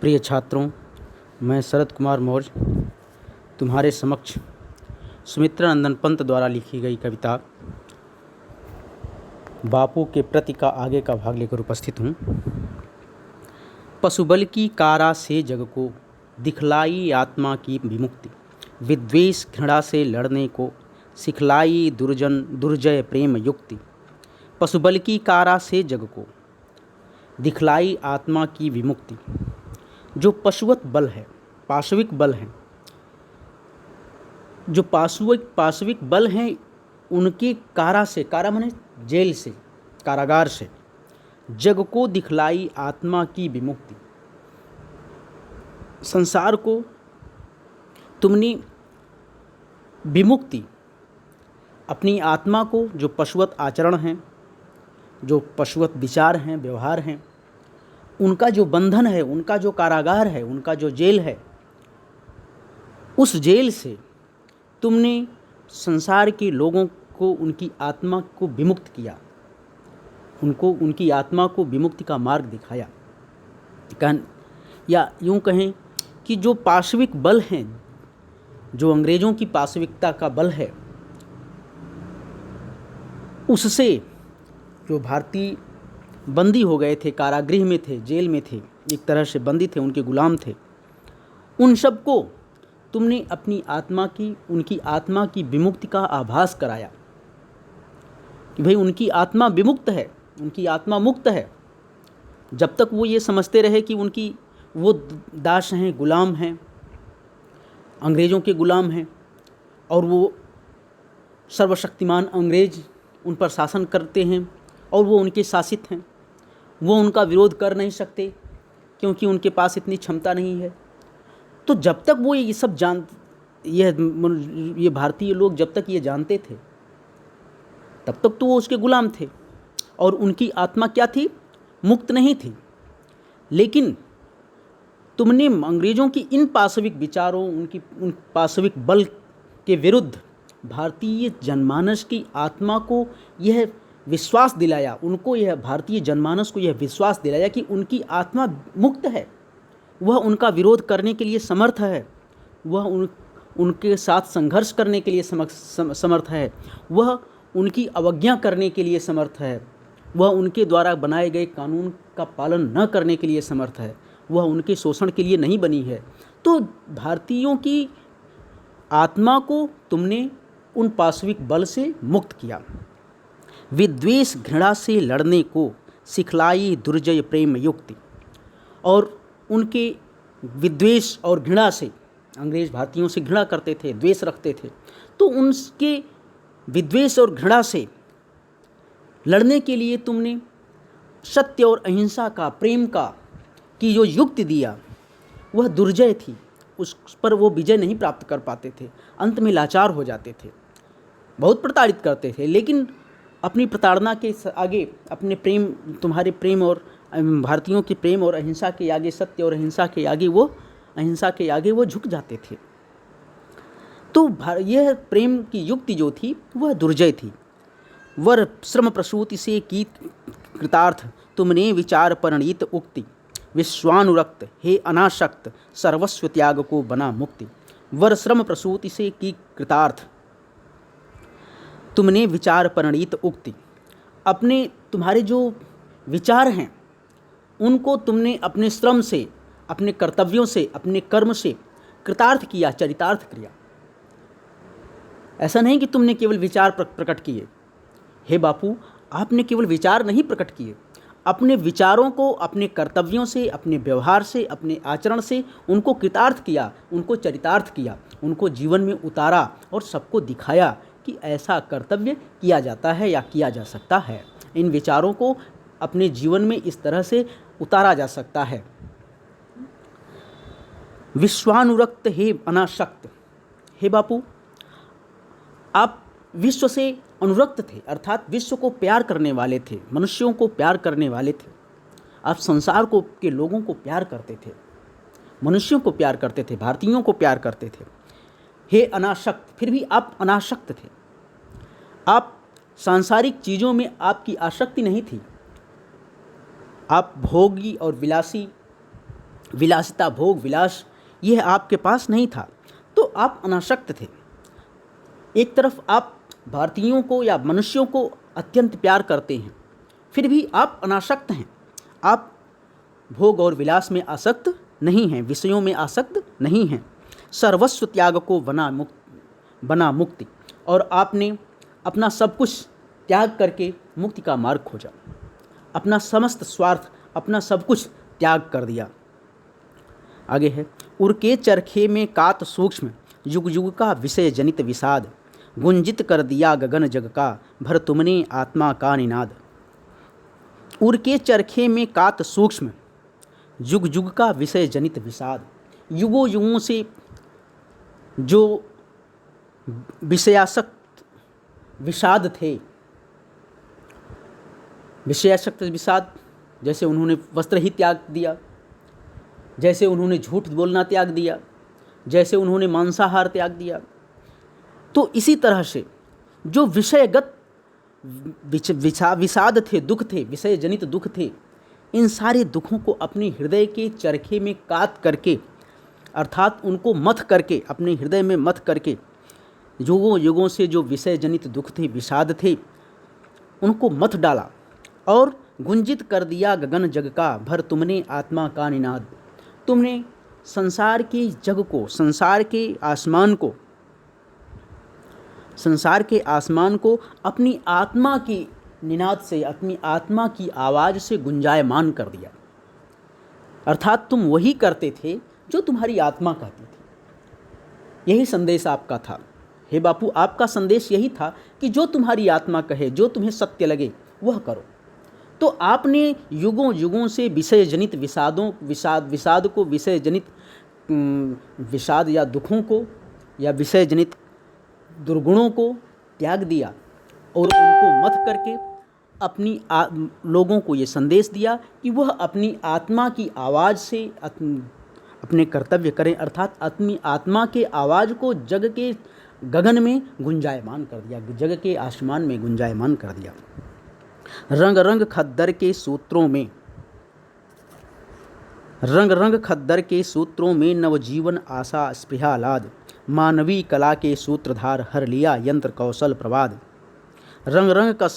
प्रिय छात्रों, मैं शरद कुमार मौर्य तुम्हारे समक्ष सुमित्रा नंदन पंत द्वारा लिखी गई कविता बापू के प्रति का आगे का भाग लेकर उपस्थित हूँ। पशुबल की कारा से जग को दिखलाई आत्मा की विमुक्ति, विद्वेष घृणा से लड़ने को सिखलाई दुर्जय प्रेम युक्ति। पशुबल की कारा से जग को दिखलाई आत्मा की विमुक्ति। जो पशुवत बल है, पाशविक बल हैं, जो पाशविक बल हैं, उनके कारा से, कारा माने जेल से, कारागार से, जग को दिखलाई आत्मा की विमुक्ति। संसार को तुमने विमुक्ति, अपनी आत्मा को, जो पशुवत आचरण हैं, जो पशुवत विचार हैं, व्यवहार हैं, उनका जो बंधन है, उनका जो कारागार है, उनका जो जेल है, उस जेल से तुमने संसार के लोगों को, उनकी आत्मा को विमुक्त किया, उनको उनकी आत्मा को विमुक्ति का मार्ग दिखाया। या यूँ कहें कि जो पाशविक बल हैं, जो अंग्रेज़ों की पाशविकता का बल है, उससे जो भारतीय बंदी हो गए थे, कारागृह में थे, जेल में थे, एक तरह से बंदी थे, उनके गुलाम थे, उन सब को तुमने अपनी आत्मा की, उनकी आत्मा की विमुक्ति का आभास कराया कि भाई उनकी आत्मा विमुक्त है, उनकी आत्मा मुक्त है। जब तक वो ये समझते रहे कि उनकी वो दास हैं, गुलाम हैं, अंग्रेज़ों के गुलाम हैं, और वो सर्वशक्तिमान अंग्रेज़ उन पर शासन करते हैं और वो उनके शासित हैं, वो उनका विरोध कर नहीं सकते क्योंकि उनके पास इतनी क्षमता नहीं है। तो जब तक वो ये सब ये भारतीय लोग जब तक ये जानते थे, तब तक तो वो उसके गुलाम थे और उनकी आत्मा क्या थी? मुक्त नहीं थी। लेकिन तुमने अंग्रेज़ों की इन पाशविक विचारों, उन पाशविक बल के विरुद्ध भारतीय जनमानस की आत्मा को यह विश्वास दिलाया, उनको यह भारतीय जनमानस को यह विश्वास दिलाया कि उनकी आत्मा मुक्त है, वह उनका विरोध करने के लिए समर्थ है, वह उनके साथ संघर्ष करने के लिए समर्थ है, वह उनकी अवज्ञा करने के लिए समर्थ है, वह उनके द्वारा बनाए गए कानून का पालन न करने के लिए समर्थ है, वह उनके शोषण के लिए नहीं बनी है। तो भारतीयों की आत्मा को तुमने उन पाशविक बल से मुक्त किया। विद्वेष घृणा से लड़ने को सिखलाई दुर्जय प्रेम युक्ति। और उनके विद्वेष और घृणा से, अंग्रेज़ भारतीयों से घृणा करते थे, द्वेष रखते थे, तो उनके विद्वेष और घृणा से लड़ने के लिए तुमने सत्य और अहिंसा का, प्रेम का की जो युक्ति दिया, वह दुर्जय थी। उस पर वो विजय नहीं प्राप्त कर पाते थे, अंत में लाचार हो जाते थे, बहुत प्रताड़ित करते थे। लेकिन अपनी प्रताड़ना के आगे, अपने प्रेम, तुम्हारे प्रेम और भारतीयों के प्रेम और अहिंसा के आगे, सत्य और अहिंसा के आगे वो झुक जाते थे। तो यह प्रेम की युक्ति जो थी वह दुर्जय थी। वर श्रम प्रसूति से की कृतार्थ, तुमने विचार परिणीत उक्ति, विश्वानुरक्त हे अनासक्त, सर्वस्व त्याग को बना मुक्ति। वर श्रम प्रसूति से की कृतार्थ, तुमने विचार परिणीत उक्ति, तुम्हारे जो विचार हैं उनको तुमने अपने श्रम से, अपने कर्तव्यों से, अपने कर्म से कृतार्थ किया, चरितार्थ किया। ऐसा नहीं कि तुमने केवल विचार प्रकट किए। हे बापू, आपने केवल विचार नहीं प्रकट किए, अपने विचारों को अपने कर्तव्यों से, अपने व्यवहार से, अपने आचरण से उनको कृतार्थ किया, उनको चरितार्थ किया, उनको जीवन में उतारा और सबको दिखाया कि ऐसा कर्तव्य किया जाता है या किया जा सकता है। इन विचारों को अपने जीवन में इस तरह से उतारा जा सकता है। विश्वानुरक्त हे अनासक्त, हे बापू, आप विश्व से अनुरक्त थे, अर्थात विश्व को प्यार करने वाले थे, मनुष्यों को प्यार करने वाले थे। आप संसार को के लोगों को प्यार करते थे, मनुष्यों को प्यार करते थे, भारतीयों को प्यार करते थे। हे अनासक्त, फिर भी आप अनासक्त थे। आप सांसारिक चीज़ों में आपकी आसक्ति नहीं थी। आप भोगी और विलासी विलासिता, भोग विलास, यह आपके पास नहीं था, तो आप अनासक्त थे। एक तरफ आप भारतीयों को या मनुष्यों को अत्यंत प्यार करते हैं, फिर भी आप अनासक्त हैं। आप भोग और विलास में आसक्त नहीं हैं, विषयों में आसक्त नहीं हैं। सर्वस्व त्याग को बना मुक्ति, और आपने अपना सब कुछ त्याग करके मुक्ति का मार्ग खोजा। अपना समस्त स्वार्थ, अपना सब कुछ त्याग कर दिया। आगे है, उर्के चरखे में कात सूक्ष्म, युग युग का विषय जनित विषाद, गुंजित कर दिया गगन जग का, भर तुमने आत्मा का निनाद। उर्के चरखे में कात सूक्ष्म, युग युग का विषय जनित विषाद। युगों युगों से जो विषयासक्त विषाद थे, विषयासक्त विषाद, जैसे उन्होंने वस्त्र ही त्याग दिया, जैसे उन्होंने झूठ बोलना त्याग दिया, जैसे उन्होंने मांसाहार त्याग दिया, तो इसी तरह से जो विषयगत विषाद थे, दुख थे, विषय जनित दुख थे, इन सारे दुखों को अपने हृदय के चरखे में काट करके, अर्थात उनको मथ करके, अपने हृदय में मथ करके, युगों युगों से जो विषय जनित दुख थे, विषाद थे, उनको मथ डाला और गुंजित कर दिया गगन जग का, भर तुमने आत्मा का निनाद। तुमने संसार के जग को, संसार के आसमान को अपनी आत्मा की निनाद से, अपनी आत्मा की आवाज़ से गुंजायमान कर दिया। अर्थात तुम वही करते थे जो तुम्हारी आत्मा कहती थी। यही संदेश आपका था। हे बापू, आपका संदेश यही था कि जो तुम्हारी आत्मा कहे, जो तुम्हें सत्य लगे, वह करो। तो आपने युगों युगों से विषय जनित विषाद को, विषय जनित विषाद या दुखों को या विषय जनित दुर्गुणों को त्याग दिया और उनको मथ करके अपनी लोगों को ये संदेश दिया कि वह अपनी आत्मा की आवाज़ से अपने कर्तव्य करें। अर्थात अपनी आत्मा के आवाज़ को जग के गगन में गुंजायमान कर दिया, जग के आसमान में गुंजायमान कर दिया। रंग रंग खद्दर के सूत्रों में, रंग रंग खद्दर के सूत्रों में नवजीवन आशा स्पृहा लाद, मानवी कला के सूत्रधार हर लिया यंत्र कौशल प्रवाद। रंग रंग का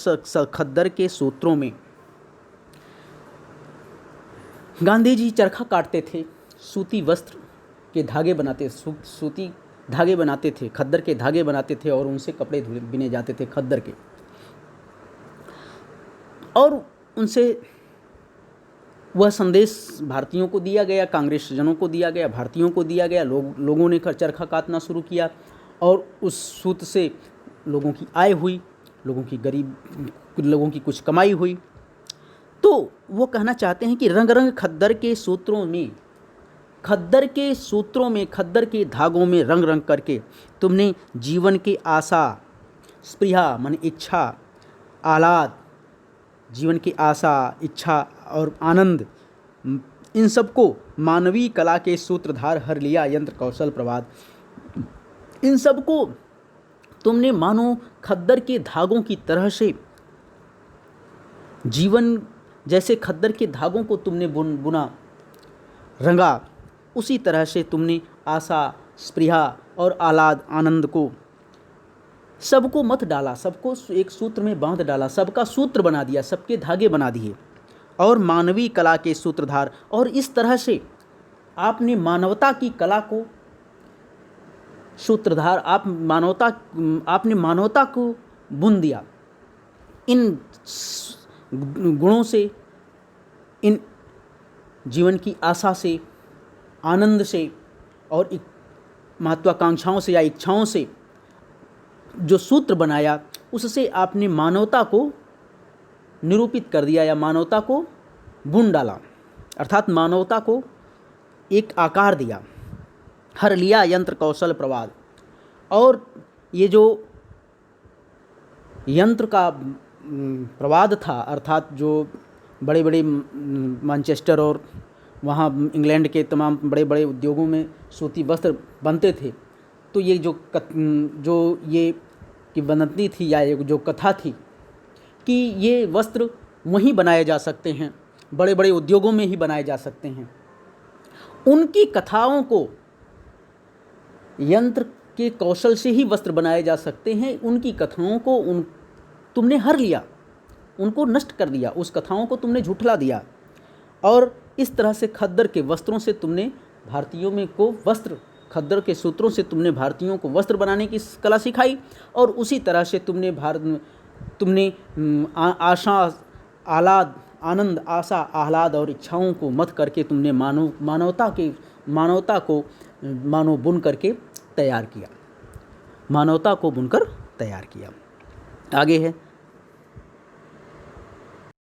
खद्दर के सूत्रों में गांधी जी चरखा काटते थे, सूती वस्त्र के धागे बनाते, सूती धागे बनाते थे, खद्दर के धागे बनाते थे और उनसे कपड़े बिने जाते थे खद्दर के, और उनसे वह संदेश भारतीयों को दिया गया, कांग्रेस जनों को दिया गया, भारतीयों को दिया गया। लोगों ने चरखा काटना शुरू किया और उस सूत से लोगों की आय हुई, लोगों की कुछ कमाई हुई। तो वो कहना चाहते हैं कि रंग रंग खद्दर के सूत्रों में, खद्दर के धागों में रंग रंग करके तुमने जीवन के आशा, स्पृहा मन इच्छा, आह्लाद, जीवन की आशा, इच्छा और आनंद, इन सबको मानवीय कला के सूत्रधार हर लिया यंत्र कौशल प्रवाद। इन सबको तुमने मानो खद्दर के धागों की तरह से, जीवन जैसे खद्दर के धागों को तुमने बुना, रंगा, उसी तरह से तुमने आशा, स्पृहा और आह्लाद, आनंद को, सबको मत डाला, सबको एक सूत्र में बांध डाला, सबका सूत्र बना दिया, सबके धागे बना दिए, और मानवीय कला के सूत्रधार। और इस तरह से आपने मानवता की कला को सूत्रधार, आपने मानवता को बुन दिया इन गुणों से, इन जीवन की आशा से, आनंद से और महत्वाकांक्षाओं से या इच्छाओं से जो सूत्र बनाया, उससे आपने मानवता को निरूपित कर दिया या मानवता को बुन डाला, अर्थात मानवता को एक आकार दिया। हर लिया यंत्र कौशल प्रवाद। और ये जो यंत्र का प्रवाद था, अर्थात जो बड़े बड़े मैनचेस्टर और वहाँ इंग्लैंड के तमाम बड़े बड़े उद्योगों में सूती वस्त्र बनते थे, तो ये जो ये किंवदंती थी या जो कथा थी कि ये वस्त्र वहीं बनाए जा सकते हैं, बड़े बड़े उद्योगों में ही बनाए जा सकते हैं, उनकी कथाओं को यंत्र के कौशल से ही वस्त्र बनाए जा सकते हैं। उनकी कथाओं को तुमने हर लिया, उनको नष्ट कर दिया, उस कथाओं को तुमने झुठला दिया और इस तरह से खद्दर के वस्त्रों से तुमने भारतीयों में को वस्त्र, खद्दर के सूत्रों से तुमने भारतीयों को वस्त्र बनाने की कला सिखाई। और उसी तरह से तुमने आशा, आनंद, आशा, आह्लाद और इच्छाओं को मत करके तुमने मानवता को बुन करके तैयार किया, मानवता को बुनकर तैयार किया। आगे है